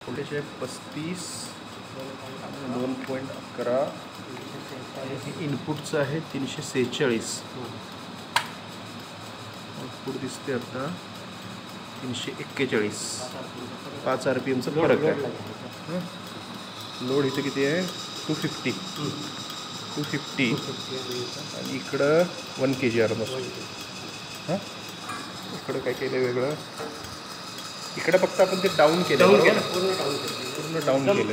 छोटेचे 35 2.11 आणि हे इनपुटचं आहे 346. आउटपुट दिसते आता 341. 5 RPMचा फरक आहे. लोड इथे किती आहे 250 आणि इकडं 1 kg ऑलमोस्ट. हां इकडं काय केलं वेगळं, इकडं फक्त आपण ते डाऊन केलं, पूर्ण डाऊन केलं.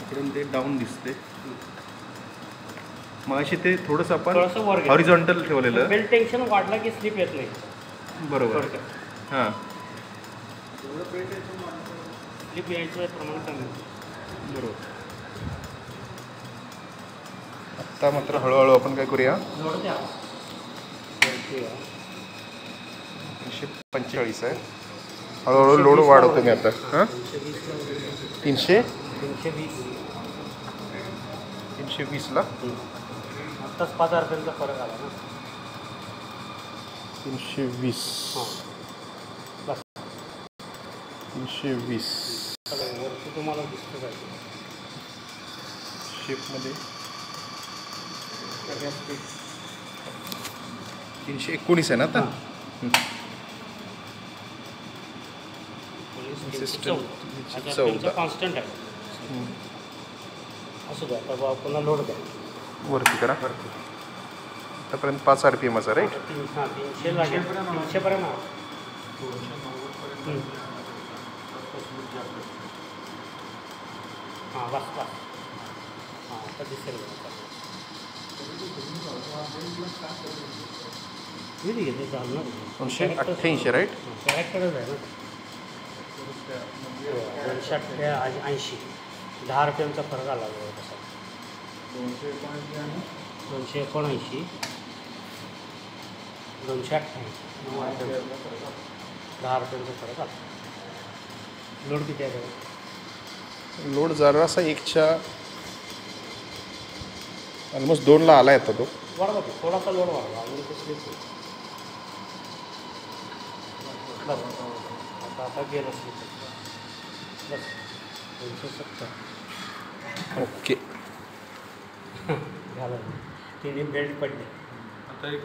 इकडून ते डाऊन दिसते. मगाशी ते थोडंसं आपण हॉरिझॉन्टल ठेवलेलं. बेल्ट टेन्शन वाढला की स्लिप येत नाही. बरोबर. हां स्लिप यायचं प्रमाण कमी. बरोबर. आत्ता मात्र हळूहळू आपण काय करूया 345 आहे. हळूहळू लोड वाढवतो मी आता. हां 320ला आत्ताच 5 RPMचा फरक आला ना. 320 वरती तुम्हाला दिसतं काय शेपमध्ये 319 आहे ना आता. सिस्टम 14 कॉन्स्टंट आहे. असं द्या आता पुन्हा लोड द्या वरती करा. आतापर्यंत 5 RPMचा राईट. 300 लागेल 300 पर्यंत. हां बस बस. हां आता दिसेल. किती घेते चालणार 288 राईट. कॅरेक्टरच आहे ना. 280 10 RPMचा फरक आला तसा. 279 288 10 RPMचा फरक आला. लोड किती आहे? लोड जरासा 1च्या ऑलमोस्ट 2ला आला येतो तो. वाढवा की थोडासा लोड वाढवा आणि ते स्लिप होईल. बस आता गेलं स्लिप. बस 270. ओके झालं. तिने बेल्ट पडले.